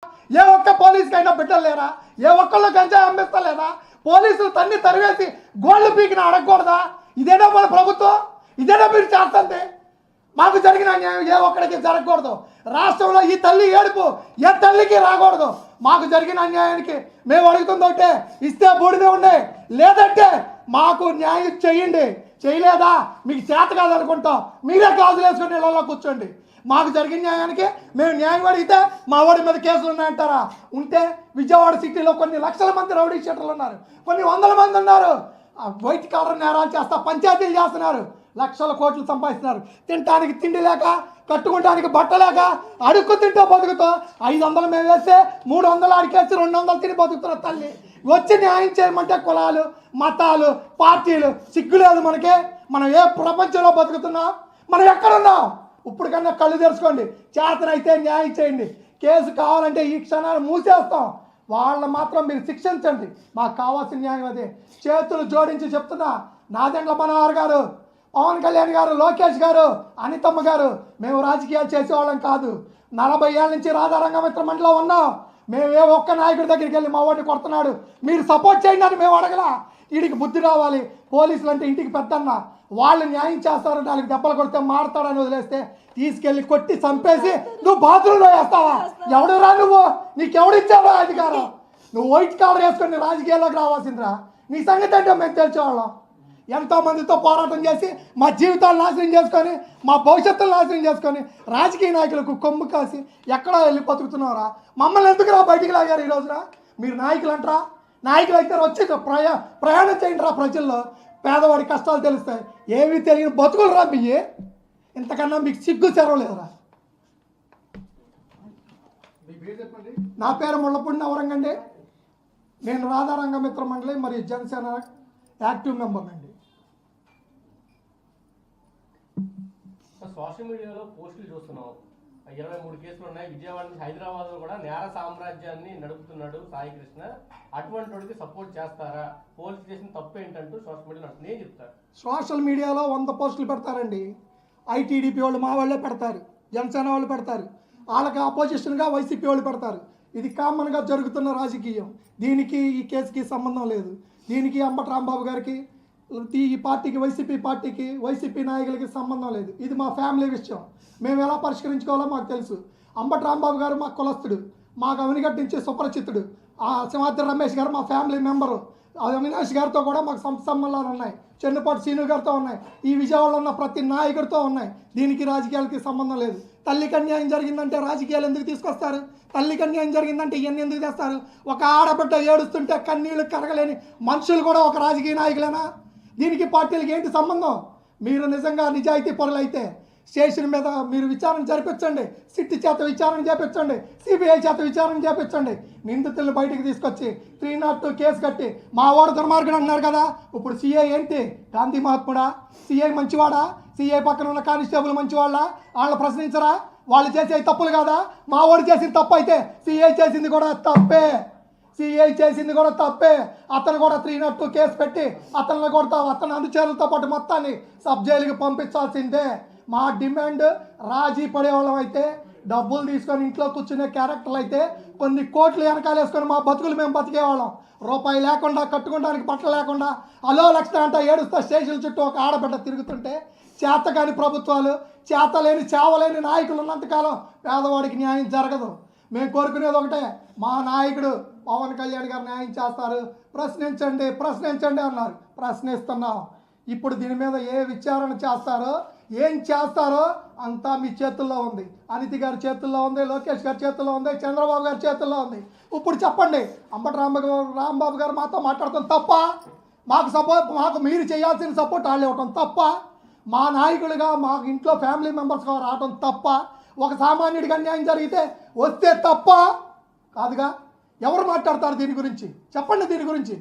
ఏ ఒక్క పోలీసుకైనా బిడ్డలు లేరా? ఏ ఒక్కళ్ళు గంజాయి అమ్మిస్తలేదా? పోలీసులు తన్ని తరివేసి గోల్డ్ పీకిన అడగకూడదా? ఇదేనా మన ప్రభుత్వం? ఇదేనా మీరు చేస్తుంది? మాకు జరిగిన అన్యాయం ఏ ఒక్కడికి జరగకూడదు. రాష్ట్రంలో ఈ తల్లి ఏడుపు ఏ తల్లికి రాకూడదు. మాకు జరిగిన అన్యాయానికి మేము అడుగుతుంది ఒకటే, ఇస్తే బూడిదే ఉండే, లేదంటే మాకు న్యాయం చేయండి. చేయలేదా మీకు చేత కాదనుకుంటాం, మీరే గాజులు వేసుకుని ఇళ్లలో కూర్చోండి. మాకు జరిగిన న్యాయానికి మేము న్యాయం అడిగితే మా వాడి మీద కేసులు ఉన్నాయంటారా? ఉంటే విజయవాడ సిటీలో కొన్ని లక్షల మంది రౌడీ షీటర్లు ఉన్నారు, కొన్ని వందల మంది ఉన్నారు. వైట్ కాలర్ నేరాలు చేస్తా పంచాయతీలు చేస్తున్నారు, లక్షల కోట్లు సంపాదిస్తున్నారు. తినడానికి తిండి లేక, కట్టుకోవడానికి బట్ట లేక, అడుక్కు తింటూ బతుకుతో 500 మేము వేస్తే 300 అడికేసి 200 తిని బతుకుతున్న తల్లి వచ్చి న్యాయం చేయమంటే కులాలు, మతాలు, పార్టీలు సిగ్గులేదు మనకి. మనం ఏ ప్రపంచంలో బతుకుతున్నాం? మనం ఎక్కడున్నాం? ఇప్పుడు కన్నా కళ్ళు తెరుచుకోండి. చేతనైతే న్యాయం చేయండి. కేసు కావాలంటే ఈ క్షణాలు మూసేస్తాం. వాళ్ళని మాత్రం మీరు శిక్షించండి. మాకు కావాల్సిన న్యాయం అదే. చేతులు జోడించి చెప్తున్నా, నాదెండ్ల మనోహర్ గారు, పవన్ కళ్యాణ్ గారు, లోకేష్ గారు, అనితమ్మ గారు, మేము రాజకీయాలు చేసేవాళ్ళం కాదు. 40 ఏళ్ళ నుంచి రాధారంగమిత్ర మండలిలో ఉన్నాం. మేము ఏ ఒక్క నాయకుడి దగ్గరికి వెళ్ళి మా వాడిని కొడుతున్నాడు మీరు సపోర్ట్ చేయండి అని మేము అడగలా. వీడికి బుద్ధి రావాలి. పోలీసులు అంటే ఇంటికి పెద్దన్న, వాళ్ళు న్యాయం చేస్తారు. 4 దెబ్బలు కొడితే మారుతాడని వదిలేస్తే తీసుకెళ్ళి కొట్టి చంపేసి నువ్వు బాత్రూంలో వేస్తావా? ఎవడురా నువ్వు? నీకెవడిచ్చావా అధికారం? నువ్వు వైట్ కాలర్ వేసుకొని రాజకీయాల్లోకి రావాల్సిందిరా. నీ సంగతి ఏంటో మేము తెలిసేవాళ్ళం. ఎంతోమందితో పోరాటం చేసి మా జీవితాలు నాశనం చేసుకొని, మా భవిష్యత్తును నాశనం చేసుకొని రాజకీయ నాయకులకు కొమ్ము కాసి ఎక్కడో వెళ్ళి బతుకుతున్నారా? మమ్మల్ని ఎందుకురా బయటికి లాగారు ఈ రోజున? మీరు నాయకులు అంటారా? నాయకులు అయితే వచ్చి ప్రయాణం చేయండి రా ప్రజల్లో. పేదవాడి కష్టాలు తెలుస్తాయి. ఏమీ తెలియని బతుకులు రా బియ్యి. ఇంతకన్నా మీకు సిగ్గు చెరవలేదురా. నా పేరు ముళ్ళపూడి నవరంగండి. నేను రాధారంగమిత్ర మండలి మరియు జనసేన యాక్టివ్ మెంబర్ అండి. సోషల్ మీడియాలో పోస్టులు చూస్తున్నాం. 23 కేసులు ఉన్నాయి. విజయవాడ నుంచి హైదరాబాద్లో కూడా నేర సామ్రాజ్యాన్ని నడుపుతున్నాడు సాయి కృష్ణ. అటువంటి వాడికి సపోర్ట్ చేస్తారా? పోలీస్ స్టేషన్ తప్పు ఏంటంటూ సోషల్ మీడియాలో నేను చెప్తాను. సోషల్ మీడియాలో 100 పోస్టులు పెడతారండి. ఐటీడీపీ వాళ్ళు మా వాళ్ళే పెడతారు, జనసేన వాళ్ళు పెడతారు, వాళ్ళకి అపోజిషన్గా వైసీపీ వాళ్ళు పెడతారు. ఇది కామన్గా జరుగుతున్న రాజకీయం. దీనికి ఈ కేసుకి సంబంధం లేదు. దీనికి అంబటి రాంబాబు గారికి, ఈ పార్టీకి, వైసీపీ పార్టీకి, వైసీపీ నాయకులకి సంబంధం లేదు. ఇది మా ఫ్యామిలీ విషయం. మేము ఎలా పరిష్కరించుకోవాలో మాకు తెలుసు. అంబటి రాంబాబు గారు మా కులస్తుడు, మాకు అవినిగడ్డ నుంచి సుపరిచితుడు. సింహాద్రి రమేష్ గారు మా ఫ్యామిలీ మెంబరు. అవినాష్ గారితో కూడా మాకు సంబంధాలు ఉన్నాయి. చెన్నుపాటి సీను గారితో ఉన్నాయి. ఈ విజయవాడలో ఉన్న ప్రతి నాయకుడితో ఉన్నాయి. దీనికి రాజకీయాలకి సంబంధం లేదు. తల్లికి అన్యాయం జరిగిందంటే రాజకీయాలు ఎందుకు తీసుకొస్తారు? తల్లికి అన్యాయం జరిగిందంటే ఇవన్నీ ఎందుకు తెస్తారు? ఒక ఆడబిడ్డ ఏడుస్తుంటే కన్నీళ్లు కరగలేని మనుషులు కూడా ఒక రాజకీయ నాయకులేనా? దీనికి పార్టీలకి ఏంటి సంబంధం? మీరు నిజంగా నిజాయితీ పరులైతే స్టేషన్ మీద మీరు విచారణ జరిపించండి. సిట్ చేత విచారణ చేపించండి, సిబిఐ చేత విచారణ చేపించండి. నిందితులను బయటికి తీసుకొచ్చి 302 కేసు కట్టి మా వాడు దుర్మార్గుడు అన్నారు కదా. ఇప్పుడు సిఐ ఏంటి? గాంధీ మహాత్ముడా? సిఐ మంచివాడా? సిఐ పక్కన ఉన్న కానిస్టేబుల్ మంచివాళ్ళ? వాళ్ళని ప్రశ్నించరా? వాళ్ళు చేసే తప్పులు కాదా? మా వాడు చేసిన తప్పు అయితే సిఐ చేసింది కూడా తప్పే. సిఐ చేసింది కూడా తప్పే. అతను కూడా 302 కేసు పెట్టి అతను కొడతా, అతని అనుచరులతో పాటు మొత్తాన్ని సబ్ జైలుకి పంపించాల్సిందే. మా డిమాండ్ రాజీ పడేవాళ్ళం అయితే, డబ్బులు తీసుకొని ఇంట్లో కూర్చునే క్యారెక్టర్లు అయితే కొన్ని కోట్లు వెనకాల వేసుకొని మా బతుకులు మేము బతికేవాళ్ళం. రూపాయి లేకుండా, కట్టుకోవడానికి బట్టలు లేకుండా, అలో లక్షణ అంట ఏడుస్తా స్టేషన్ చుట్టూ ఒక ఆడబిడ్డ తిరుగుతుంటే, చేతకాని ప్రభుత్వాలు, చేతలేని చావలేని నాయకులు ఉన్నంతకాలం పేదవాడికి న్యాయం జరగదు. మేము కోరుకునేది ఒకటే, మా నాయకుడు పవన్ కళ్యాణ్ గారు న్యాయం చేస్తారు. ప్రశ్నించండి, ప్రశ్నించండి అన్నారు. ప్రశ్నిస్తున్నాం. ఇప్పుడు దీని మీద ఏ విచారణ చేస్తారో, ఏం చేస్తారో అంతా మీ చేతుల్లో ఉంది. అనితి గారి చేతుల్లో ఉంది, లోకేష్ గారి చేతుల్లో ఉంది, చంద్రబాబు గారి చేతుల్లో ఉంది. ఇప్పుడు చెప్పండి, అంబటి రాంబాబు గారు మాతో మాట్లాడటం తప్ప? మాకు మీరు చేయాల్సిన సపోర్ట్ వాళ్ళు ఇవ్వటం తప్ప? మా నాయకులుగా మా ఇంట్లో ఫ్యామిలీ మెంబర్స్గా రావటం తప్ప? ఒక సామాన్యుడికి అన్యాయం జరిగితే వస్తే తప్ప? కాదుగా. ఎవరు మాట్లాడతారు దీని గురించి? చెప్పండి దీని గురించి.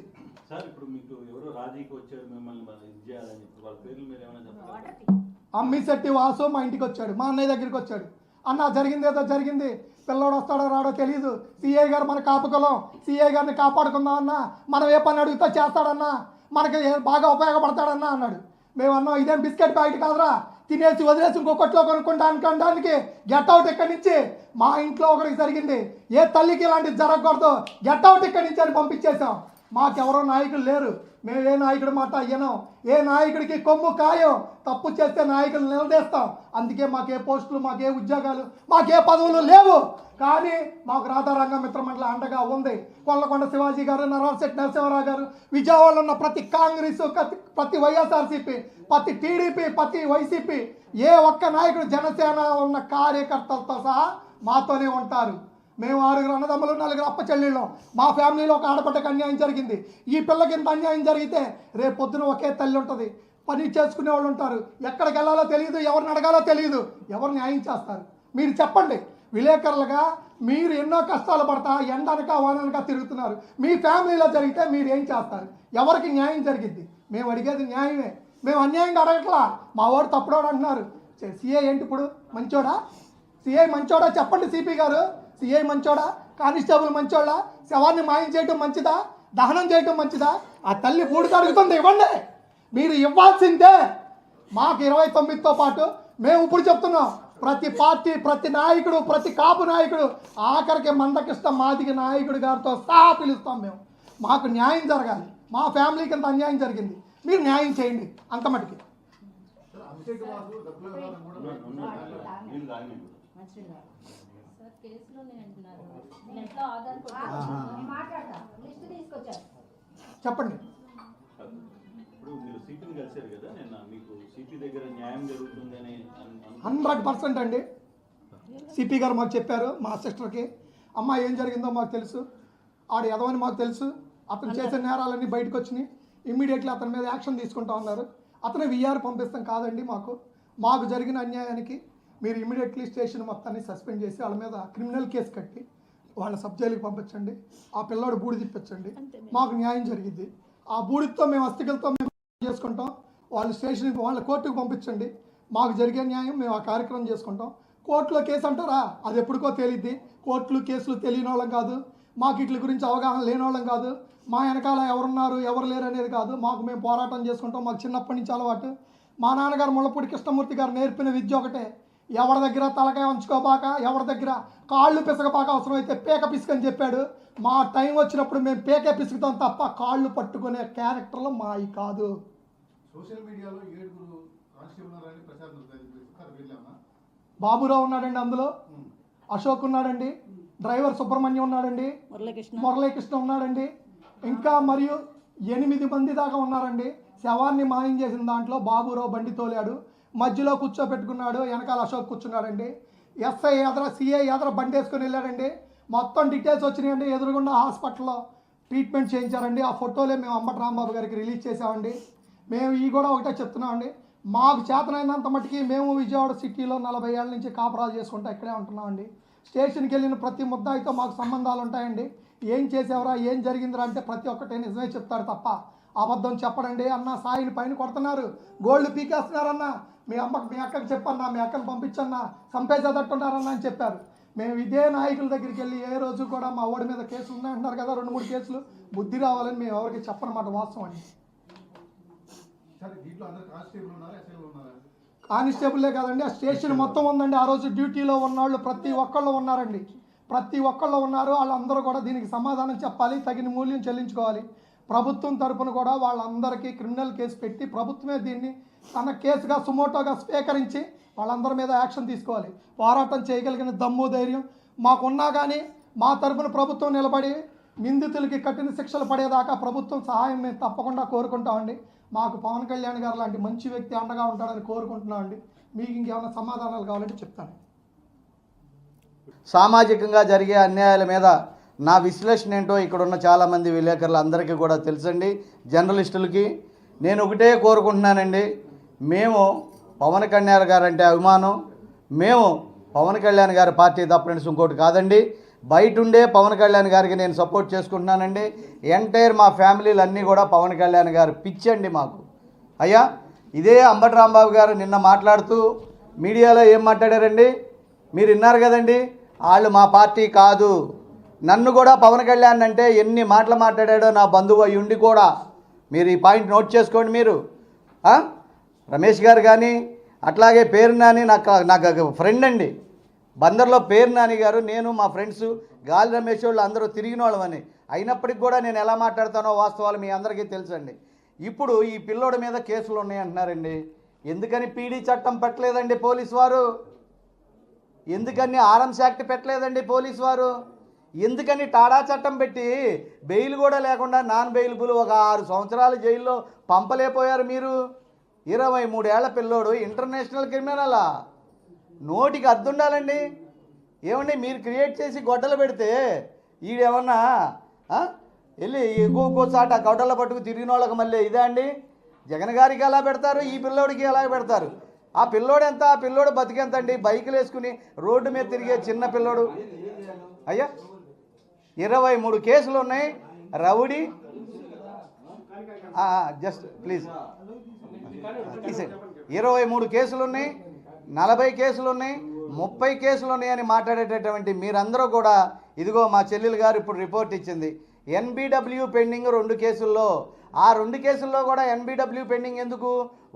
సార్, ఇప్పుడు మీకు ఎవరో రాజీకి వచ్చారు, మిమ్మల్ని ఇది చేయాలని వాళ్ళ పేర్లు మీరు ఏమైనా చెప్పారు? అమ్మిశెట్టి వాసు మా ఇంటికి వచ్చాడు, మా అన్నయ్య దగ్గరికి వచ్చాడు. అన్న జరిగింది ఏదో జరిగింది, పిల్లోడు వస్తాడో రాడో తెలియదు, సిఐ గారు మన కాపుకులం, సిఐ గారిని కాపాడుకుందాం అన్నా, మనం ఏ పని అడిగితే చేస్తాడన్నా, మనకి బాగా ఉపయోగపడతాడన్నా అన్నాడు. మేము అన్నాం, ఇదేం బిస్కెట్ ప్యాకెట్ కాదురా, తినేసి వదిలేసి ఇంకో కొట్లో కొనుక్కుంటానికి గెట్ అవుట్ ఇక్కడి నుంచి. మా ఇంట్లో ఒకరికి జరిగింది, ఏ తల్లికి ఇలాంటిది జరగకూడదు, గెట్ అవుట్ ఇక్కడి నుంచి అని పంపించేశాం. మాకెవరో నాయకులు లేరు, మేము ఏ నాయకుడి మాట అయ్యను, ఏ నాయకుడికి కొమ్ము కాయం, తప్పు చేస్తే నాయకులు నిలదీస్తాం. అందుకే మాకే పోస్టులు, మాకే ఉద్యోగాలు, మాకే పదవులు లేవు. కానీ మాకు రాధారంగ మిత్రమండలి అండగా ఉంది. కొల్లకొండ శివాజీ గారు, నరవరశెట్టి నరసింహారావు గారు, విజయవాడలో ఉన్న ప్రతి కాంగ్రెస్, ప్రతి వైఎస్ఆర్సీపీ, ప్రతి టీడీపీ, ప్రతి వైసీపీ, ఏ ఒక్క నాయకుడు, జనసేన ఉన్న కార్యకర్తలతో సహా మాతోనే ఉంటారు. మేము 6 అన్నదమ్ములు, 4 అప్ప చెల్లెళ్ళం. మా ఫ్యామిలీలో ఒక ఆడపడ్డకు అన్యాయం జరిగింది. ఈ పిల్లకి ఇంత అన్యాయం జరిగితే రేపు పొద్దున ఒకే తల్లి ఉంటుంది, పని చేసుకునే వాళ్ళు ఉంటారు. ఎక్కడికి వెళ్ళాలో తెలియదు, ఎవరిని అడగాలో తెలియదు, ఎవరు న్యాయం చేస్తారు? మీరు చెప్పండి. విలేకరులుగా మీరు ఎన్నో కష్టాలు పడతా ఎండనక వాననక తిరుగుతున్నారు. మీ ఫ్యామిలీలో జరిగితే మీరు ఏం చేస్తారు? ఎవరికి న్యాయం జరిగిద్ది? మేము అడిగేది న్యాయమే, మేము అన్యాయంగా అడగట్లా. మా వాడు తప్పుడోడు అంటున్నారు. సిఐ ఏంటి ఇప్పుడు మంచోడా? సిఐ మంచోడా చెప్పండి. సిపి గారు, సిఐ మంచోడా? కానిస్టేబుల్ మంచోడా? శవాన్ని మాయం చేయడం మంచిదా? దహనం చేయడం మంచిదా? ఆ తల్లి పూడికి అడుగుతుంది, ఇవ్వండి. మీరు ఇవ్వాల్సిందే. మాకు 29తో పాటు మేము ఇప్పుడు చెప్తున్నాం, ప్రతి పార్టీ, ప్రతి నాయకుడు, ప్రతి కాపు నాయకుడు, ఆఖరికి మందకృష్ణ మాదిగ నాయకుడు గారితో సహా పిలుస్తాం. మేము మాకు న్యాయం జరగాలి. మా ఫ్యామిలీకి ఇంత అన్యాయం జరిగింది, మీరు న్యాయం చేయండి అంత మటుకి. చెప్పండి. ఇప్పుడు మీరు సిపిని కలిశారు కదా నిన్న, మీకు సిపి దగ్గర న్యాయం జరుగుతుందని 100% అండి. సిపి గారు మాకు చెప్పారు, మా సిస్టర్కి, అమ్మ ఏం జరిగిందో మాకు తెలుసు, ఆడు ఎదవని మాకు తెలుసు, అతను చేసే నేరాలన్నీ బయటకు వచ్చినాయి, ఇమ్మీడియట్లీ అతని మీద యాక్షన్ తీసుకుంటా ఉన్నారు. అతను విఆర్ పంపిస్తాం కాదండి. మాకు జరిగిన అన్యాయానికి మీరు ఇమ్మీడియట్లీ స్టేషన్ మొత్తాన్ని సస్పెండ్ చేసి వాళ్ళ మీద క్రిమినల్ కేసు కట్టి వాళ్ళ సబ్ జైలుకి పంపించండి. ఆ పిల్లోడు బూడి తిప్పించండి, మాకు న్యాయం జరిగిద్ది. ఆ బూడితో మేము అస్థికలతో మేము చేసుకుంటాం. వాళ్ళు స్టేషన్కి, వాళ్ళ కోర్టుకు పంపించండి. మాకు జరిగే న్యాయం మేము ఆ కార్యక్రమం చేసుకుంటాం. కోర్టులో కేసు అంటారా, అది ఎప్పటికో తేలిద్ది. కోర్టులు కేసులు తెలియని వాళ్ళం కాదు, మాకు వీటి గురించి అవగాహన లేని వాళ్ళం కాదు, మా వెనకాల ఎవరున్నారు ఎవరు లేరు అనేది కాదు. మేము పోరాటం చేసుకుంటాం. మాకు చిన్నప్పటి నుంచి అలవాటు. మా నాన్నగారు ముళ్ళపూడి కృష్ణమూర్తి గారు నేర్పిన విద్య ఒకటే, ఎవరి దగ్గర తలకాయ ఉంచుకోబాక, ఎవరి దగ్గర కాళ్ళు పిసకబాక, అవసరమైతే పేక పిసుకని చెప్పాడు. మా టైం వచ్చినప్పుడు మేము పేకే పిసుకుతాం తప్ప కాళ్ళు పట్టుకునే క్యారెక్టర్లు మావి కాదు. సోషల్ మీడియాలో 7 కానిస్టేబుల్ ప్రచారం బాబురావు ఉన్నాడండి, అందులో అశోక్ ఉన్నాడండి, డ్రైవర్ సుబ్రహ్మణ్యం ఉన్నాడండి, మురళీకృష్ణ ఉన్నాడండి, ఇంకా మరియు 8 మంది దాకా ఉన్నారండి. శవాన్ని మాయం చేసిన దాంట్లో బాబురావు బండి తోలాడు, మధ్యలో కూర్చోబెట్టుకున్నాడు, వెనకాల అశోక్ కూర్చున్నాడండి. ఎస్ఐ ఎదర, సిఐ ఎదర బండి వేసుకొని వెళ్ళాడండి. మొత్తం డీటెయిల్స్ వచ్చినాయండి. ఎదురుగుండా హాస్పిటల్లో ట్రీట్మెంట్ చేయించారండి. ఆ ఫోటోలే మేము అంబటి రాంబాబు గారికి రిలీజ్ చేసామండి. మేము ఈ కూడా ఒకటే చెప్తున్నామండి, మాకు చేతనైనంత మట్టుకి మేము విజయవాడ సిటీలో 40 ఏళ్ళ నుంచి కాపురాలు చేసుకుంటా ఇక్కడే ఉంటున్నామండి. స్టేషన్కి వెళ్ళిన ప్రతి ముద్దాయితో మాకు సంబంధాలు ఉంటాయండి. ఏం చేసేవరా, ఏం జరిగిందిరా అంటే ప్రతి ఒక్కటే నిజమే చెప్తాడు తప్ప అబద్ధం చెప్పడండి. అన్న సాయిని పైన కొడుతున్నారు, గోల్డ్ పీకేస్తున్నారన్న, మీ అక్కకి చెప్పన్నా, మీ అక్కని పంపించన్నా, చంపేసేటట్టున్నారన్న అని చెప్పారు. మేము ఇదే నాయకుల దగ్గరికి వెళ్ళి ఏ రోజు కూడా మా ఓడి మీద కేసులు ఉన్నాయంటున్నారు కదా, 2-3 కేసులు, బుద్ధి రావాలని మేము ఎవరికి చెప్పనమాట, వాస్తవం అండి. కానిస్టేబుల్లే కాదండి, ఆ స్టేషన్ మొత్తం ఉందండి. ఆ రోజు డ్యూటీలో ఉన్నవాళ్ళు ప్రతి ఒక్కళ్ళు ఉన్నారండి, ప్రతి ఒక్కళ్ళు ఉన్నారు. వాళ్ళందరూ కూడా దీనికి సమాధానం చెప్పాలి, తగిన మూల్యం చెల్లించుకోవాలి. ప్రభుత్వం తరపున కూడా వాళ్ళందరికీ క్రిమినల్ కేసు పెట్టి ప్రభుత్వమే దీన్ని తన కేసుగా సుమోటోగా స్వీకరించి వాళ్ళందరి మీద యాక్షన్ తీసుకోవాలి. పోరాటం చేయగలిగిన దమ్ము ధైర్యం మాకున్నా కానీ మా తరపున ప్రభుత్వం నిలబడి నిందితులకి కఠిన శిక్షలు పడేదాకా ప్రభుత్వం సహాయం మేము తప్పకుండా కోరుకుంటామండి. మాకు పవన్ కళ్యాణ్ గారు లాంటి మంచి వ్యక్తి అండగా ఉంటాడని కోరుకుంటున్నామండి. మీకు ఇంకేమైనా సమాధానాలు కావాలంటే చెప్తాను. సామాజికంగా జరిగే అన్యాయాల మీద నా విశ్లేషణ ఏంటో ఇక్కడ ఉన్న చాలామంది విలేకరులు అందరికీ కూడా తెలుసండి. జర్నలిస్టులకి నేను ఒకటే కోరుకుంటున్నానండి, మేము పవన్ కళ్యాణ్ గారు అంటే అభిమానం, మేము పవన్ కళ్యాణ్ గారి పార్టీ తప్పనిసి ఇంకోటి కాదండి. బయట ఉండే పవన్ కళ్యాణ్ గారికి నేను సపోర్ట్ చేసుకుంటున్నానండి. ఎంటైర్ మా ఫ్యామిలీలు అన్నీ కూడా పవన్ కళ్యాణ్ గారు పిచ్చండి మాకు. అయ్యా, ఇదే అంబటి రాంబాబు గారు నిన్న మాట్లాడుతూ మీడియాలో ఏం మాట్లాడారండి, మీరు విన్నారు కదండి. వాళ్ళు మా పార్టీ కాదు, నన్ను కూడా పవన్ కళ్యాణ్ అంటే ఎన్ని మాటలు మాట్లాడాడో నా బంధువు అయి ఉండి కూడా, మీరు ఈ పాయింట్ నోట్ చేసుకోండి. మీరు రమేష్ గారు కానీ అట్లాగే పేరు నాని నాకు ఫ్రెండ్ అండి. బందర్లో పేరు నాని గారు, నేను మా ఫ్రెండ్స్ గాలి రమేష్ వాళ్ళు అందరూ తిరిగిన వాళ్ళమని. అయినప్పటికి కూడా నేను ఎలా మాట్లాడతానో వాస్తవాలు మీ అందరికీ తెలుసండి. ఇప్పుడు ఈ పిల్లోడి మీద కేసులు ఉన్నాయంటున్నారండి. ఎందుకని పీడీ చట్టం పెట్టలేదండి పోలీసు వారు? ఎందుకని ఆర్మ్స్ యాక్ట్ పెట్టలేదండి పోలీసు వారు? ఎందుకని టాడా చట్టం పెట్టి బెయిల్ కూడా లేకుండా నాన్ బెయిలబుల్ ఒక 6 సంవత్సరాలు జైల్లో పంపలేకపోయారు మీరు? 23 ఏళ్ల పిల్లోడు ఇంటర్నేషనల్ క్రిమినలా? నోటికి అద్దుండాలండి. ఏమండి మీరు క్రియేట్ చేసి గొడ్డలు పెడితే ఈడేమన్నా వెళ్ళి ఇంకోసాట గొడ్డల పట్టుకు తిరిగిన వాళ్ళకి మళ్ళీ ఇదే అండి? జగన్ గారికి ఎలా పెడతారు, ఈ పిల్లోడికి ఎలా పెడతారు? ఆ పిల్లోడు ఎంత, ఆ పిల్లోడు బతికెంత అండి? బైకులు వేసుకుని రోడ్డు మీద తిరిగే చిన్న పిల్లోడు. అయ్యా 23 కేసులు ఉన్నాయి. రౌడీ జస్ట్ ప్లీజ్ 23 కేసులు ఉన్నాయి, 40 కేసులు ఉన్నాయి, 30 కేసులు ఉన్నాయని మాట్లాడేటటువంటి మీరందరూ కూడా ఇదిగో మా చెల్లెలు గారు ఇప్పుడు రిపోర్ట్ ఇచ్చింది. ఎన్బిడబ్ల్యూ పెండింగ్ 2 కేసుల్లో. ఆ 2 కేసుల్లో కూడా ఎన్బిడబ్ల్యూ పెండింగ్ ఎందుకు?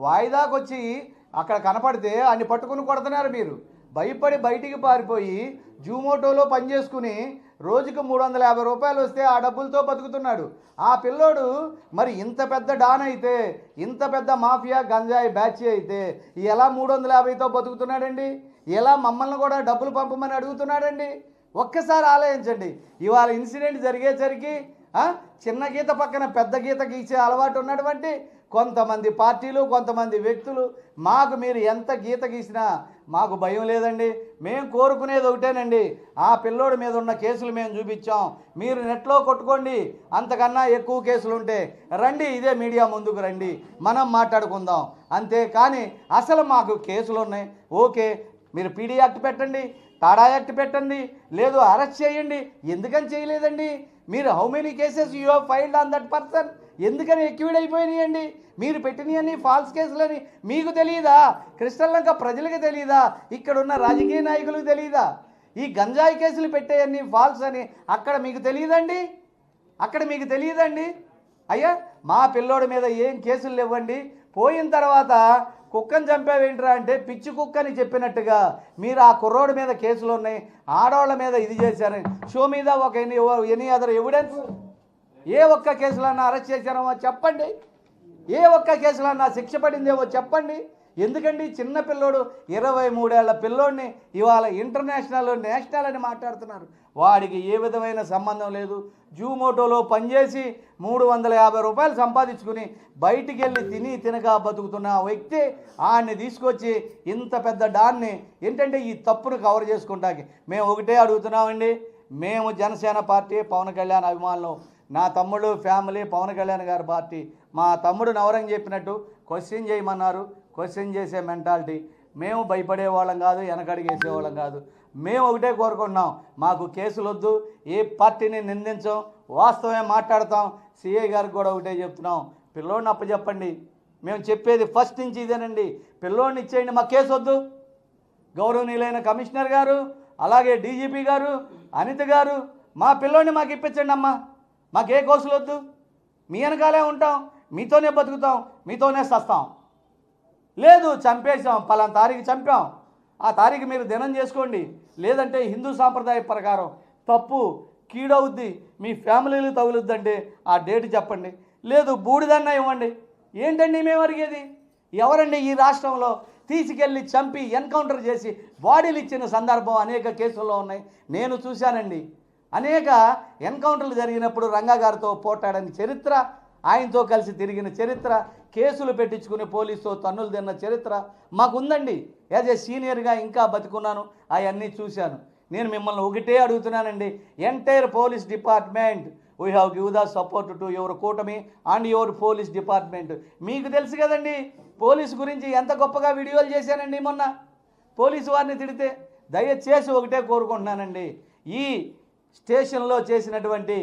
వాయిదాకు వచ్చి అక్కడ కనపడితే అన్ని పట్టుకుని కొడుతున్నారు మీరు. భయపడి బయటికి పారిపోయి జూమోటోలో పనిచేసుకుని రోజుకు 350 రూపాయలు వస్తే ఆ డబ్బులతో బతుకుతున్నాడు ఆ పిల్లోడు. మరి ఇంత పెద్ద డాన్ అయితే, ఇంత పెద్ద మాఫియా గంజాయి బ్యాచ్ అయితే ఎలా 350తో బతుకుతున్నాడండి? ఎలా మమ్మల్ని కూడా డబ్బులు పంపమని అడుగుతున్నాడండి? ఒక్కసారి ఆలోచించండి. ఇవాళ ఇన్సిడెంట్ జరిగేసరికి చిన్న గీత పక్కన పెద్ద గీత గీసే అలవాటు ఉన్నటువంటి కొంతమంది పార్టీలు, కొంతమంది వ్యక్తులు, మాకు మీరు ఎంత గీత గీసినా మాకు భయం లేదండి. మేము కోరుకునేది ఒకటేనండి, ఆ పిల్లోడి మీద ఉన్న కేసులు మేము చూపించాం, మీరు నెట్లో కొట్టుకోండి. అంతకన్నా ఎక్కువ కేసులు ఉంటే రండి, ఇదే మీడియా ముందుకు రండి, మనం మాట్లాడుకుందాం. అంతే కానీ అసలు మాకు కేసులు ఉన్నాయి, ఓకే మీరు పీడీ యాక్ట్ పెట్టండి, టాడా యాక్ట్ పెట్టండి, లేదు అరెస్ట్ చేయండి. ఎందుకని చేయలేదండి మీరు? How many cases you have filed on that person? ఎందుకని ఎక్విడ్ అయిపోయినాయండి? మీరు పెట్టినవన్నీ ఫాల్స్ కేసులని మీకు తెలియదా? కృష్ణలంక ప్రజలకు తెలియదా? ఇక్కడున్న రాజకీయ నాయకులకు తెలియదా? ఈ గంజాయి కేసులు పెట్టేయన్నీ ఫాల్స్ అని అక్కడ మీకు తెలియదండి? అక్కడ మీకు తెలియదండి? అయ్యా మా పిల్లోడి మీద ఏం కేసులు లేవండి. పోయిన తర్వాత కుక్కని చంపావేంట్రా అంటే పిచ్చి కుక్కని చెప్పినట్టుగా మీరు ఆ కుర్రోడి మీద కేసులు ఉన్నాయి, ఆడవాళ్ళ మీద ఇది చేశారని షో మీద ఒక ఎనీ అదర్ ఎవిడెన్స్? ఏ ఒక్క కేసులన్నా అరెస్ట్ చేశారో చెప్పండి, ఏ ఒక్క కేసులన్నా శిక్ష పడిందేమో చెప్పండి. ఎందుకండి చిన్న పిల్లోడు 23 ఏళ్ల పిల్లోడిని ఇవాళ ఇంటర్నేషనల్ నేషనల్ అని మాట్లాడుతున్నారు. వాడికి ఏ విధమైన సంబంధం లేదు. జూమోటోలో పనిచేసి 350 రూపాయలు సంపాదించుకుని బయటికి వెళ్ళి తినక బతుకుతున్న వ్యక్తి ఆయన్ని తీసుకొచ్చి ఇంత పెద్ద డాన్ని ఏంటంటే ఈ తప్పును కవర్ చేసుకుంటాకి మేము ఒకటే అడుగుతున్నామండి. మేము జనసేన పార్టీ, పవన్ కళ్యాణ్ అభిమానులు. నా తమ్ముడు ఫ్యామిలీ పవన్ కళ్యాణ్ గారి పార్టీ. మా తమ్ముడు నవరంగ్ చెప్పినట్టు క్వశ్చన్ చేయమన్నారు, క్వశ్చన్ చేసే మెంటాలిటీ. మేము భయపడేవాళ్ళం కాదు, వెనకడిగేసేవాళ్ళం కాదు. మేము ఒకటే కోరుకుంటున్నాం, మాకు కేసులు వద్దు, ఏ పార్టీని నిందించాం, వాస్తవమే మాట్లాడతాం. సిఐ గారికి కూడా ఒకటే చెప్తున్నాం, పిల్లోడిని అప్పచెప్పండి. మేము చెప్పేది ఫస్ట్ నుంచి ఇదేనండి, పిల్లోడిని ఇచ్చేయండి, మా కేసు వద్దు. గౌరవనీయులైన కమిషనర్ గారు, అలాగే డీజీపీ గారు, అనిత గారు, మా పిల్లోడిని మాకు ఇప్పించండి అమ్మా, మాకే కేసులు వద్దు. మీ వెనకాలే ఉంటాం, మీతోనే బతుకుతాం, మీతోనే సస్తాం. లేదు చంపేసాం, పలానా తారీఖు చంపాం, ఆ తారీఖు మీరు దినం చేసుకోండి, లేదంటే హిందూ సాంప్రదాయ ప్రకారం తప్పు కీడవుద్ది, మీ ఫ్యామిలీలు తగులుద్దంటే ఆ డేట్ చెప్పండి, లేదు బూడిదన్నా ఇవ్వండి. ఏంటండి మేము అడిగేది? ఎవరండి ఈ రాష్ట్రంలో తీసుకెళ్ళి చంపి ఎన్కౌంటర్ చేసి బాడీలు ఇచ్చిన సందర్భం అనేక కేసుల్లో ఉన్నాయి, నేను చూశానండి. అనేక ఎన్కౌంటర్లు జరిగినప్పుడు రంగా గారితో పోటాడని చరిత్ర, ఆయనతో కలిసి తిరిగిన చరిత్ర, కేసులు పెట్టించుకుని పోలీసుతో తన్నులు తిన్న చరిత్ర మాకుందండి. యాజ్ ఏ సీనియర్గా ఇంకా బతికున్నాను, అవన్నీ చూశాను. నేను మిమ్మల్ని ఒకటే అడుగుతున్నానండి, entire police department we have give the support to your కూటమి అండ్ యువర్ పోలీస్ డిపార్ట్మెంట్. మీకు తెలుసు కదండి పోలీసు గురించి ఎంత గొప్పగా వీడియోలు చేశానండి మొన్న పోలీసు వారిని తిడితే. దయచేసి ఒకటే కోరుకుంటున్నానండి, ఈ స్టేషన్లో చేసినటువంటి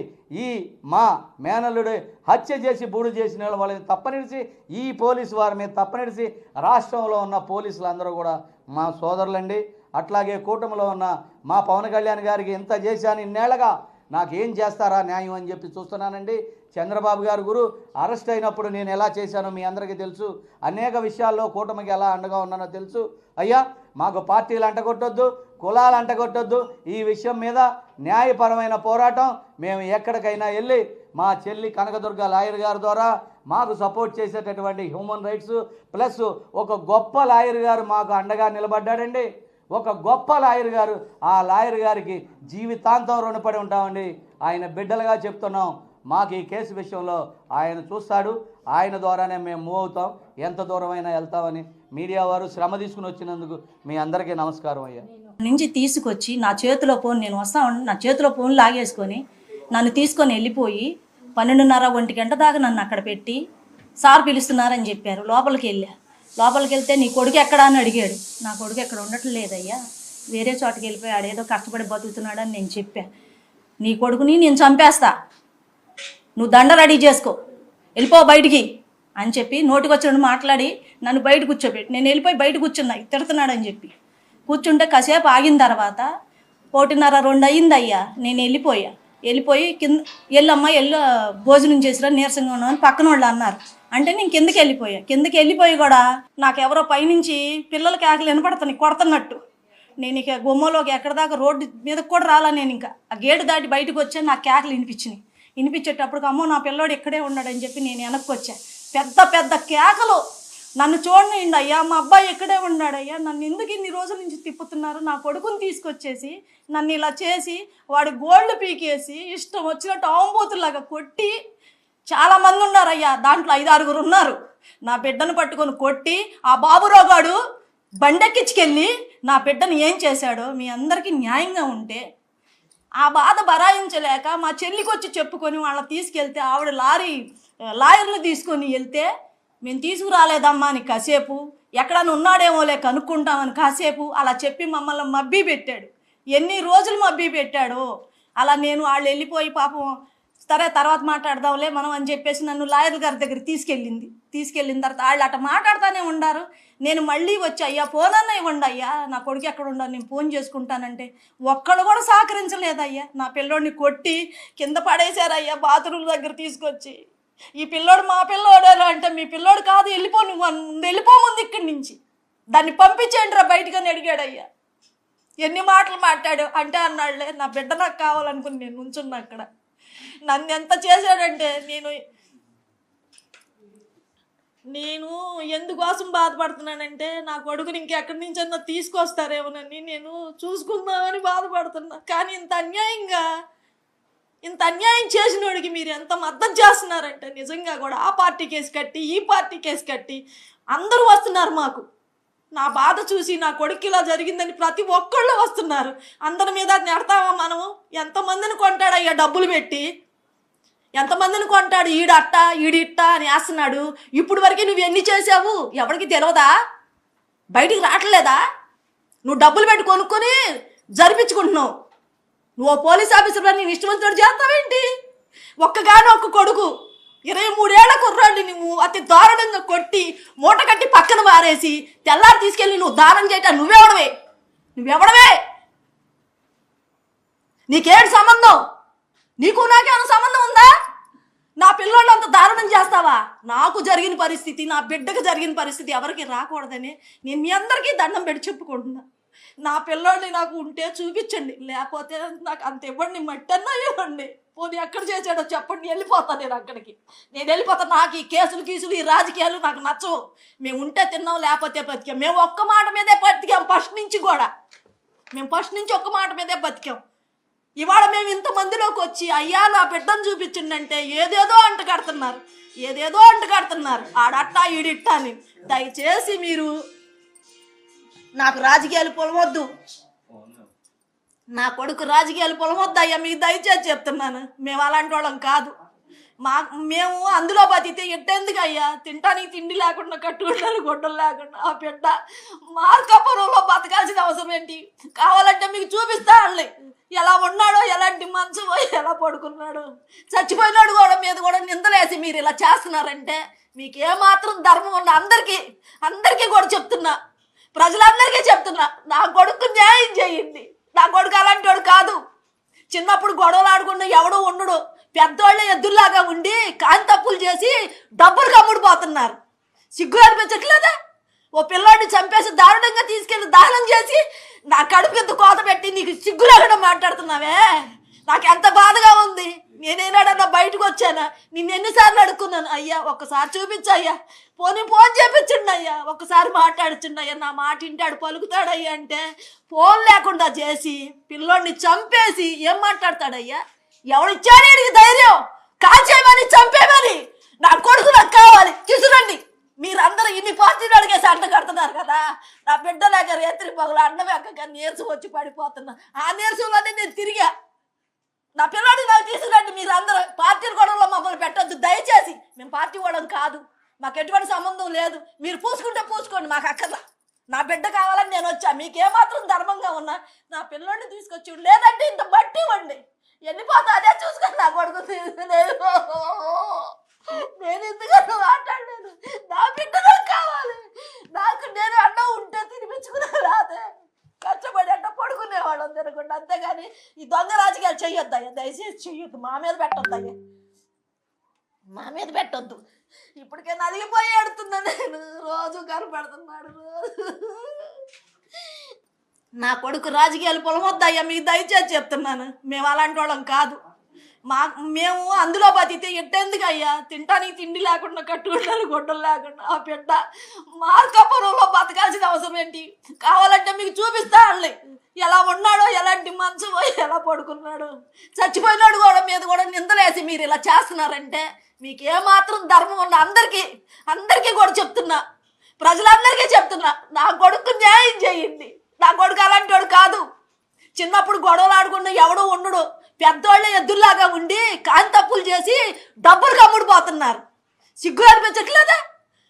ఈ మా మేనల్లుడు హత్య చేసి బూడు చేసిన వాళ్ళని తప్పనిడిచి, ఈ పోలీసు వారి మీద తప్పనిడిచి రాష్ట్రంలో ఉన్న పోలీసులందరూ కూడా మా సోదరులండి. అట్లాగే కూటమిలో ఉన్న మా పవన్ కళ్యాణ్ గారికి ఇంత చేశాను, ఇన్నేళ్ళగా నాకేం చేస్తారా న్యాయం అని చెప్పి చూస్తున్నానండి. చంద్రబాబు గారు గురు అరెస్ట్ అయినప్పుడు నేను ఎలా చేశానో మీ అందరికీ తెలుసు. అనేక విషయాల్లో కూటమికి ఎలా అండగా ఉన్నానో తెలుసు. అయ్యా, మాకు పార్టీలు అంటగొట్టొద్దు, కులాలు అంటగొట్టొద్దు. ఈ విషయం మీద న్యాయపరమైన పోరాటం మేము ఎక్కడికైనా వెళ్ళి మా చెల్లి కనకదుర్గ లాయర్ గారి ద్వారా మాకు సపోర్ట్ చేసేటటువంటి హ్యూమన్ రైట్స్ ప్లస్ ఒక గొప్ప లాయర్ గారు మాకు అండగా నిలబడ్డాడండి. ఒక గొప్ప లాయర్ గారు. ఆ లాయర్ గారికి జీవితాంతం రుణపడి ఉంటామండి. ఆయన బిడ్డలుగా చెప్తున్నాం. మాకు ఈ కేసు విషయంలో ఆయన చూస్తాడు. ఆయన ద్వారానే మేము మూవ్ అవుతాం. ఎంత దూరమైనా వెళ్తామని మీడియా వారు శ్రమ తీసుకుని వచ్చినందుకు మీ అందరికీ నమస్కారం అయ్యా. నుంచి తీసుకొచ్చి నా చేతిలో ఫోన్, నేను వస్తా ఉండి నా చేతిలో ఫోన్ లాగేసుకొని నన్ను తీసుకొని వెళ్ళిపోయి 12:30 1 గంట దాకా నన్ను అక్కడ పెట్టి సార్ పిలుస్తున్నారని చెప్పారు. లోపలికి వెళ్తే నీ కొడుకు ఎక్కడా అని అడిగాడు. నా కొడుకు ఎక్కడ ఉండటం లేదయ్యా, వేరే చోటకి వెళ్ళిపోయాడు, ఏదో కష్టపడి బతుకుతున్నాడని నేను చెప్పాను. నీ కొడుకుని నేను చంపేస్తా, నువ్వు దండ రెడీ చేసుకో, వెళ్ళిపో బయటికి అని చెప్పి నోటికి వచ్చినట్టు మాట్లాడి నన్ను బయట కూర్చోబెట్టి నేను వెళ్ళిపోయి బయట కూర్చున్నా. తిడుతున్నాడని చెప్పి కూర్చుంటే కాసేపు ఆగిన తర్వాత 1:30 2 అయింది అయ్యా. నేను వెళ్ళిపోయి కింద వెళ్ళమ్మా భోజనం చేసిరా నీరసంగా ఉన్నామని పక్కన వాళ్ళు అన్నారు. అంటే నేను కిందకి వెళ్ళిపోయి కూడా నాకెవరో పైనుంచి పిల్లలకి ఆకలి వినపడుతున్నాయి కొడుతున్నట్టు. నేను ఇక గుమ్మలోకి ఎక్కడ దాకా రోడ్డు మీదకి కూడా రాలా. నేను ఇంకా ఆ గేటు దాటి బయటకు వచ్చా. నాకు కేకలు వినిపించేటప్పుడు అమ్మో నా పిల్లోడు ఇక్కడే ఉన్నాడని చెప్పి నేను వెనక్కి వచ్చా. పెద్ద కేకలు. నన్ను చూడండి అయ్యా, మా అబ్బాయి ఇక్కడే ఉన్నాడయ్యా, నన్ను ఎందుకు ఇన్ని రోజుల నుంచి తిప్పుతున్నారు, నా కొడుకుని తీసుకొచ్చేసి నన్ను ఇలా చేసి వాడి గోల్డ్ పీకేసి ఇష్టం వచ్చినట్టు ఆంబోతులాగా కొట్టి, చాలామంది ఉన్నారయ్యా, దాంట్లో 5-6 ఉన్నారు. నా బిడ్డను పట్టుకొని కొట్టి ఆ బాబురావుగాడు బండెక్కించుకెళ్ళి నా బిడ్డను ఏం చేశాడో మీ అందరికీ న్యాయంగా ఉంటే ఆ బాధ భరాయించలేక మా చెల్లికి వచ్చి చెప్పుకొని వాళ్ళని తీసుకెళ్తే ఆవిడ లాయర్ని తీసుకొని వెళ్తే మేము తీసుకురాలేదమ్మా అని కాసేపు, ఎక్కడన్నా ఉన్నాడేమోలే కనుక్కుంటామని కాసేపు అలా చెప్పి మమ్మల్ని మబ్బీ పెట్టాడు. ఎన్ని రోజులు మబ్బీ పెట్టాడో. అలా నేను వాళ్ళు వెళ్ళిపోయి పాపం సరే తర్వాత మాట్లాడదాంలే మనం అని చెప్పేసి నన్ను లాయర్ గారి దగ్గర తీసుకెళ్ళిన తర్వాత వాళ్ళు అట్లా మాట్లాడుతూనే ఉండారు. నేను మళ్ళీ వచ్చి అయ్యా ఫోన్ అన్న ఇవ్వండి అయ్యా, నా కొడుకు ఎక్కడ ఉండాలి నేను ఫోన్ చేసుకుంటానంటే ఒక్కళ్ళు కూడా సహకరించలేదయ్యా. నా పిల్లోడిని కొట్టి కింద పడేశారయ్యా బాత్రూమ్ దగ్గర తీసుకొచ్చి. ఈ పిల్లోడు మా పిల్లోడు అంటే మీ పిల్లోడు కాదు, వెళ్ళిపో ముందు ఇక్కడి నుంచి, దాన్ని పంపించేయండి రా బయటకని అడిగాడయ్యా. ఎన్ని మాటలు మాట్లాడు అంటే అన్నాడులే, నా బిడ్డ నాకు కావాలనుకుని నేను నుంచున్నా అక్కడ. నన్ను ఎంత చేశాడంటే నేను ఎందుకోసం బాధపడుతున్నానంటే నా కొడుకుని ఇంకెక్కడి నుంచన్నా తీసుకొస్తారేమోనని నేను చూసుకుందామని బాధపడుతున్నా. కానీ ఇంత అన్యాయం చేసినోడికి మీరు ఎంత మద్దతు చేస్తున్నారంటే నిజంగా కూడా ఆ పార్టీ కేసు కట్టి ఈ పార్టీ కేసు కట్టి అందరూ వస్తున్నారు మాకు. నా బాధ చూసి నా కొడుకు ఇలా జరిగిందని ప్రతి ఒక్కళ్ళు వస్తున్నారు. అందరి మీద నెడతామా మనము? ఎంతమందిని కొంటాడయ్యా డబ్బులు పెట్టి, ఎంతమందిని కొంటాడు. ఈడట్ట ఈడిట్ట అని వేస్తున్నాడు. ఇప్పుడు వరకు నువ్వు ఎన్ని చేసావు ఎవరికి తెలియదా? బయటికి రావట్లేదా? నువ్వు డబ్బులు పెట్టి కొనుక్కొని జరిపించుకుంటున్నావు. నువ్వు పోలీస్ ఆఫీసర్లో నేను ఇష్టమంతుడు చేస్తావేంటి? ఒక్కగానో ఒక్క కొడుకు 23 ఏళ్ల కుర్రాడిని నువ్వు అతి దారుణంగా కొట్టి మూట కట్టి పక్కన పారేసి తెల్లారి తీసుకెళ్ళి నువ్వు దానం చేయటం నువ్వెవడవే? నీకేంటి సంబంధం? నీకు నాకేమైనా సంబంధం ఉందా? నా పిల్లోళ్ళు అంత దారుణం చేస్తావా? నాకు జరిగిన పరిస్థితి, నా బిడ్డకు జరిగిన పరిస్థితి ఎవరికి రాకూడదని నేను మీ అందరికీ దండం పెట్టి చెప్పుకుంటున్నా. నా పిల్లోడిని నాకు ఉంటే చూపించండి, లేకపోతే నాకు అంత ఇవ్వండి, మట్టన్నా ఇవ్వండి. పోనీ ఎక్కడ చేసాడో చెప్పండి, వెళ్ళిపోతాను నేను అక్కడికి. నేను వెళ్ళిపోతాను. నాకు ఈ కేసులు ఈ రాజకీయాలు నాకు నచ్చవు. మేము ఉంటే తిన్నాం, లేకపోతే బతికాం. మేము ఒక్క మాట మీదే బతికాం ఫస్ట్ నుంచి కూడా. మేము ఫస్ట్ నుంచి ఒక్క మాట మీదే బతికాం. ఇవాళ మేము ఇంతమందిలోకి వచ్చి అయ్యా నా బిడ్డను చూపించిందంటే ఏదేదో అంట కడుతున్నారు. ఆడట్టా ఈడిట్టా అని. దయచేసి మీరు నాకు రాజకీయాలు పొలవద్దు, నా కొడుకు రాజకీయాలు పొలవద్దు అయ్యా, మీకు దయచేసి చెప్తున్నాను. మేము అలాంటి వాళ్ళం కాదు. మేము అందులో బతికితే ఎట్టేందుకు అయ్యా? తింటానికి తిండి లేకుండా, కట్టుకుంటానికి గుడ్డలు లేకుండా ఆ బిడ్డ మార్కాపురంలో బతకాల్సిన అవసరం ఏంటి? కావాలంటే మీకు చూపిస్తా వాళ్ళని ఎలా ఉన్నాడో, ఎలాంటి మంచమో, ఎలా పడుకున్నాడో. చచ్చిపోయినాడు కూడా మీద కూడా నిందలేసి మీరు ఇలా చేస్తున్నారంటే మీకు ఏమాత్రం ధర్మం ఉన్న అందరికీ కూడా చెప్తున్నా, ప్రజలందరికీ చెప్తున్నా, నా కొడుకు న్యాయం చేయండి. నా కొడుకు అలాంటి వాడు కాదు. చిన్నప్పుడు గొడవలు ఆడుకున్న ఎవడో ఉండడు, పెద్దోళ్ళే ఎద్దుల్లాగా ఉండి కాంతప్పులు చేసి డబ్బులు కమ్ముడిపోతున్నారు. సిగ్గు అనిపించట్లేదా? ఓ పిల్లోడిని చంపేసి దారుణంగా తీసుకెళ్ళి దానం చేసి నా కడుపు ఎంత కోత పెట్టి నీకు సిగ్గు లేకుండా మాట్లాడుతున్నావే. నాకు ఎంత బాధగా ఉంది. నేనేనాడన్నా బయటకు వచ్చానా? నిన్ను ఎన్నిసార్లు అడుక్కున్నాను, అయ్యా ఒక్కసారి చూపించయ్యా, ఫోన్ చేపించండి అయ్యా, ఒక్కసారి మాట్లాడుచుండి అయ్యా, నా మాట ఇంటాడు పలుకుతాడయ్యా అంటే ఫోన్ లేకుండా చేసి పిల్లోడిని చంపేసి ఏం మాట్లాడతాడయ్యా? ఎవడిచ్చాడు వీడికి ధైర్యం? కాల్చేయమని చంపేమని? నా కొడుకు నాకు కావాలి, తీసుకురండి. మీరందరూ ఇన్ని పార్టీలు అడిగేసి అంట కడుతున్నారు కదా. నా బిడ్డ దగ్గర రాత్రి పగలు అన్నం ఎక్కగా నీరసం వచ్చి పడిపోతున్నా. ఆ నీరసంలోనే నేను తిరిగా. నా పిల్లోడిని నాకు తీసుకురండి. మీరందరూ పార్టీల గొడవలో మమ్మల్ని పెట్టొద్దు దయచేసి. మేము పార్టీ వాళ్ళం కాదు, మాకు ఎటువంటి సంబంధం లేదు. మీరు పూసుకుంటే పూసుకోండి, మాకు అక్కర్లా. నా బిడ్డ కావాలని నేను వచ్చా. మీకేమాత్రం ధర్మంగా ఉన్నా నా పిల్లోడిని తీసుకొచ్చి, లేదంటే ఇంత బట్టి ఇవ్వండి, వెళ్ళిపోతా. అదే చూసుకొని నా కొడుకు తీసుకులేదు. నేను ఎందుకన్నా మాట్లాడలేదు. నా బిడ్డ నాకు కావాలి. నాకు నేను అన్నం ఉంటే తినిపించుకునే రాదే. కష్టపడి అట్ట పడుకునేవాళ్ళం తినకుండా, అంతేగాని ఈ దొంగ రాజకీయాలు చెయ్యొద్దయ్యా, దయచేసి చెయ్యొద్దు. మా మీద పెట్టొద్దయ్యా, మా మీద పెట్టొద్దు. ఇప్పటికే నలిగిపోయి ఎడుతున్నా నేను. రోజు కనపడుతున్నాడు. నా కొడుకు రాజకీయాలు పొలమొద్దయ్యా, మీకు దయచేసి చెప్తున్నాను. మేము అలాంటి వాళ్ళం కాదు. మేము అందులో బతికితే ఎట్టెందుకు అయ్యా? తినటానికి తిండి లేకుండా, కట్టుకుంటారు గుడ్డలు లేకుండా ఆ బిడ్డ మార్కాపురంలో బతకాల్సిన అవసరం ఏంటి? కావాలంటే మీకు చూపిస్తా అండి ఎలా ఉన్నాడో, ఎలాంటి మనసు, ఎలా పడుకున్నాడు. చచ్చిపోయినాడు కూడా మీద కూడా నిందలేసి మీరు ఇలా చేస్తున్నారంటే మీకు ఏమాత్రం ధర్మం ఉన్న అందరికీ కూడా చెప్తున్నా, ప్రజలందరికీ చెప్తున్నా, నా కొడుకు న్యాయం చేయండి. నా కొడుకు అలాంటి వాడు కాదు. చిన్నప్పుడు గొడవలు ఆడుకున్న ఎవడో ఉండడు, పెద్దోళ్ళే ఎద్దుల్లాగా ఉండి కాంతప్పులు చేసి డబ్బులు కమ్ముడిపోతున్నారు. సిగ్గు అనిపించట్లేదా?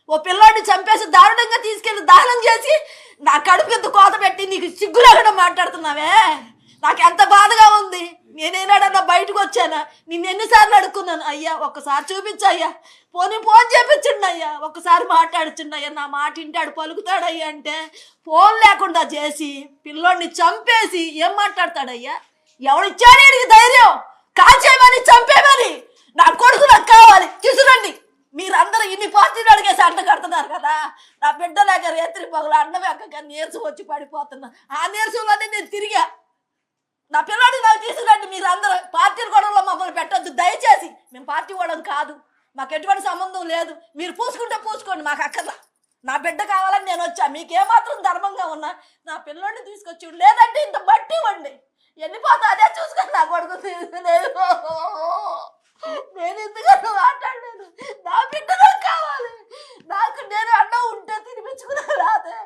ఓ పిల్లోడిని చంపేసి దారుణంగా తీసుకెళ్ళి దానం చేసి నా కడుపు ఎంత కోత పెట్టి నీకు సిగ్గు లేకుండా మాట్లాడుతున్నావే. నాకు ఎంత బాధగా ఉంది. నేనేనాడన్నా బయటకు వచ్చానా? నిన్ను ఎన్నిసార్లు అడుక్కున్నాను, అయ్యా ఒక్కసారి చూపించయ్యా, ఫోన్ చేపించండి అయ్యా, ఒక్కసారి మాట్లాడుచుండి అయ్యా, నా మాట ఇంటాడు పలుకుతాడయ్యా అంటే ఫోన్ లేకుండా చేసి పిల్లోడిని చంపేసి ఏం మాట్లాడతాడయ్యా? ఎవడిచ్చాడు వీడికి ధైర్యం? కాల్చేయమని చంపేమని? నా కొడుకు నాకు కావాలి, తీసుకురండి. మీరందరూ ఇన్ని పార్టీలు అడిగేసి అంట కడుతున్నారు కదా. నా బిడ్డ దగ్గర రాత్రి పగలు అన్నం ఎక్కగా నీరసం వచ్చి పడిపోతున్నా. ఆ నీరసంలోనే నేను తిరిగా. నా పిల్లోడిని నాకు తీసుకురండి. మీరందరూ పార్టీల గొడవలో మమ్మల్ని పెట్టొద్దు దయచేసి. మేము పార్టీ వాళ్ళం కాదు, మాకు ఎటువంటి సంబంధం లేదు. మీరు పూసుకుంటే పూసుకోండి, మాకు అక్కర్లా. నా బిడ్డ కావాలని నేను వచ్చా. మీకేమాత్రం ధర్మంగా ఉన్నా నా పిల్లోడిని తీసుకొచ్చి, లేదంటే ఇంత బట్టి ఇవ్వండి, వెళ్ళిపోతా. అదే చూసుకొని నా కొడుకు తీసుకులేదు. నేను ఎందుకన్నా మాట్లాడలేదు. నా బిడ్డ నాకు కావాలి. నాకు నేను అన్నం ఉంటే తినిపించుకునే రాదే.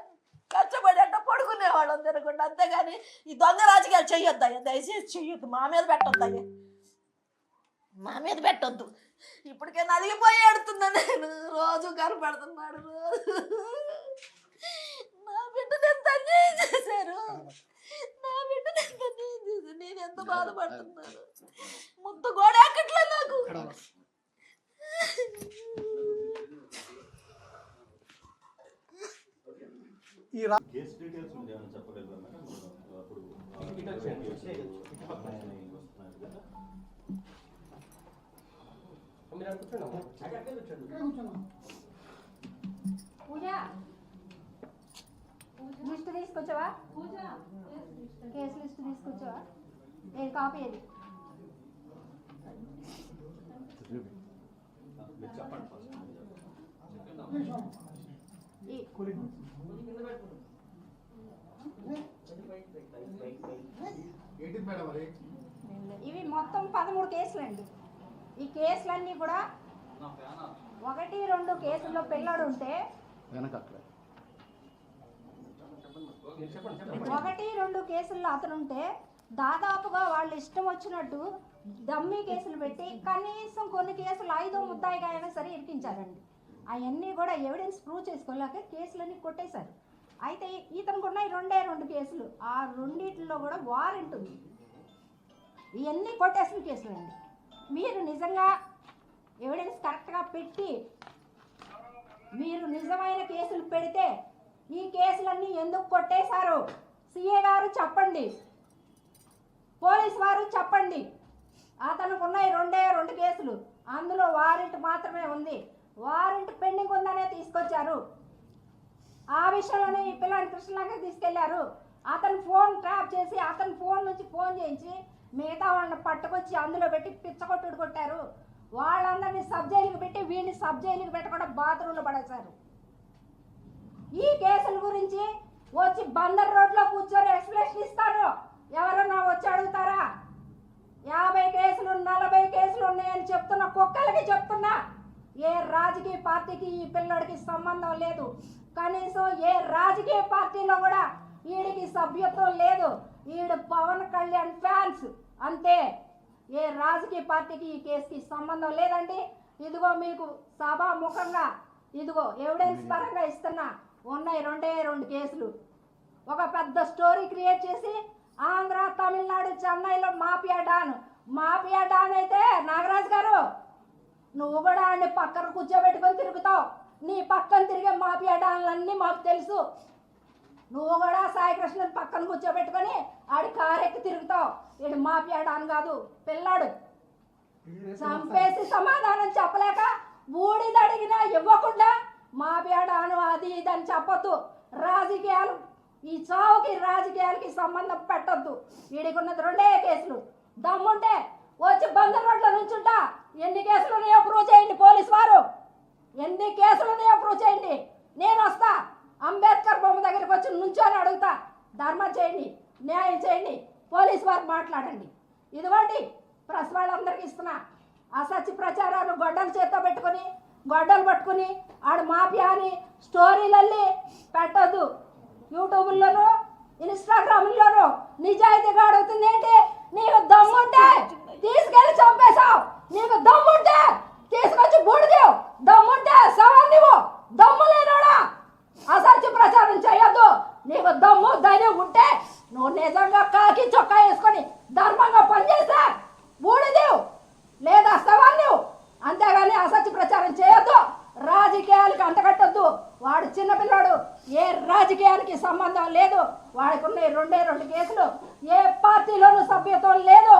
కష్టపడి అట్ట పడుకునేవాళ్ళం తినకుండా, అంతేగాని ఈ దొంగ రాజకీయాలు చెయ్యొద్దయ్యా, దయచేసి చెయ్యొద్దు. మా మీద పెట్టొద్దయ్యా, మా మీద పెట్టొద్దు. ఇప్పటికే నలిగిపోయి ఎడుతున్నా నేను. రోజు కనపడుతున్నాడు. నా బిడ్డను ఎంత అన్యాయం చేశారు. నా బిడ్డను ఎంత అన్యాయం చేశారు. నేను ఎంత బాధపడుతున్నాను. ముద్ద గోడ ఎక్కట్లే నాకు. ఈ కేసు డీటెయిల్స్ ఉంది ఏమైనా చెప్పగలరా మేడం? అప్పుడు పూజ లిస్ట్ తీసుకొచ్చావా? కేసు లిస్ట్ తీసుకొచ్చావా? ఏది కాపీ ఏది? చెప్పండి. ఏంటి మేడం మరి? ఇవి మొత్తం 13 కేసులు అండి. ఈ కేసులన్నీ కూడా 1-2 కేసుల్లో పిల్లడు ఉంటే 1-2 కేసుల్లో అతనుంటే దాదాపుగా వాళ్ళు ఇష్టం వచ్చినట్టు దమ్మీ కేసులు పెట్టి కనీసం కొన్ని కేసులు 5వ ముద్దాయిగా అయినా సరే ఇరికించారండి. అవన్నీ కూడా ఎవిడెన్స్ ప్రూవ్ చేసుకోలేక కేసులన్నీ కొట్టేశారు. అయితే ఇతనికి ఉన్నాయి 2 కేసులు. ఆ రెండిట్లో కూడా వారెంట్ ఉంది. ఇవన్నీ కొట్టేసిన కేసులు అండి. మీరు నిజంగా ఎవిడెన్స్ కరెక్ట్గా పెట్టి మీరు నిజమైన కేసులు పెడితే ఈ కేసులన్నీ ఎందుకు కొట్టేశారు? సిఏ గారు చెప్పండి, పోలీస్ వారు చెప్పండి. అతనికి ఉన్నాయి 2 కేసులు, అందులో వారెంట్ మాత్రమే ఉంది. వారెంట్ పెండింగ్ ఉందనే తీసుకొచ్చారు. ఆ విషయంలోనే ఈ పిల్లని కృష్ణలాగా తీసుకెళ్లారు. అతను ఫోన్ ట్రాప్ చేసి అతని ఫోన్ నుంచి ఫోన్ చేయించి మిగతా వాళ్ళని పట్టుకొచ్చి అందులో పెట్టి పిచ్చకొట్టుడు కొట్టారు. వాళ్ళందరినీ సబ్ జైలుకి పెట్టి వీడిని సబ్ జైలుకి పెట్టకుండా బాత్రూంలో పడేశారు. ఈ కేసుల గురించి వచ్చి బందర్ రోడ్లో కూర్చొని ఎక్స్ప్లెనేషన్ ఇస్తాను. ఎవరన్నా వచ్చి అడుగుతారా? 50 కేసులు 40 కేసులు ఉన్నాయని చెప్తున్న కుక్కలకి చెప్తున్నా, ఏ రాజకీయ పార్టీకి ఈ పిల్లడికి సంబంధం లేదు. కనీసం ఏ రాజకీయ పార్టీలో కూడా వీడికి సభ్యత్వం లేదు. వీడు పవన్ కళ్యాణ్ ఫ్యాన్స్ అంతే. ఏ రాజకీయ పార్టీకి ఈ కేసుకి సంబంధం లేదండి. ఇదిగో మీకు సభాముఖంగా ఇదిగో ఎవిడెన్స్ పరంగా ఇస్తున్నా. ఉన్నాయి 2 కేసులు. ఒక పెద్ద స్టోరీ క్రియేట్ చేసి ఆంధ్ర, తమిళనాడు, చెన్నైలో మాఫియా డాన్ అయితే నాగరాజు గారు నువ్వు కూడా ఆడిని పక్కన కూర్చోబెట్టుకొని తిరుగుతావు. నీ పక్కన తిరిగే మాఫియా డాన్లన్నీ మాకు తెలుసు. నువ్వు కూడా సాయికృష్ణని పక్కన కూర్చోబెట్టుకొని ఆడి కారెక్కి తిరుగుతావు. వీడు మాఫియా డాన్ కాదు, పిల్లాడు. చంపేసి సమాధానం చెప్పలేక బూడిద అడిగినా ఇవ్వకుండా మాఫియా డాను అది ఇదని చెప్పొద్దు. రాజకీయాలు ఈ చావుకి రాజకీయాలకి సంబంధం పెట్టొద్దు. వీడికి ఉన్నది 2 కేసులు. దమ్ముంటే వచ్చి బందర్ రోడ్ల నుంచుంటా. ఎన్ని కేసులు ఉన్నాయో ప్రూవ్ చేయండి పోలీసు వారు. ఎన్ని కేసులు ఉన్నాయో ప్రూవ్ చేయండి. నేను వస్తా. అంబేద్కర్ బొమ్మ దగ్గరికి వచ్చి నుంచొని అడుగుతా. ధర్మం చేయండి, న్యాయం చేయండి, పోలీసు వారు మాట్లాడండి. ఇదిగోండి ప్రెస్ వాళ్ళందరికీ ఇస్తున్నా. అసత్య ప్రచారాలు గొడ్డలు చేత్తో పెట్టుకొని గొడ్డలు పట్టుకుని ఆడు మాఫియా అని స్టోరీలల్లి పెట్టొద్దు. యూట్యూబ్లోను ఇన్స్టాగ్రామ్లోను నిజాయితీగా అడుగుతుంది ఏంటి? నీకు దమ్ముంటే తీసుకెళ్ళి చంపేశావు. నీకు దమ్ముంటే తీసుకొచ్చి బూడిదేవు. దమ్ముంటే సవాన్నివ్వు. దమ్ము లేనోడా అసత్య ప్రచారం చేయొద్దు. నీకు దమ్ము ధైర్యం ఉంటే నువ్వు నిజంగా కాకి చొక్కా వేసుకొని ధర్మంగా పనిచేస్తే బూడిదేవు లేదా సవాన్నివ్వు. అంతేగాని అసత్య ప్రచారం చేయొద్దు. రాజకీయాలకు అంటగట్టొద్దు. వాడు చిన్నపిల్లాడు, ఏ రాజకీయానికి సంబంధం లేదు. వాడికి ఉన్న 2 కేసులు. ఏ పార్టీలోనూ సభ్యత్వం లేదు.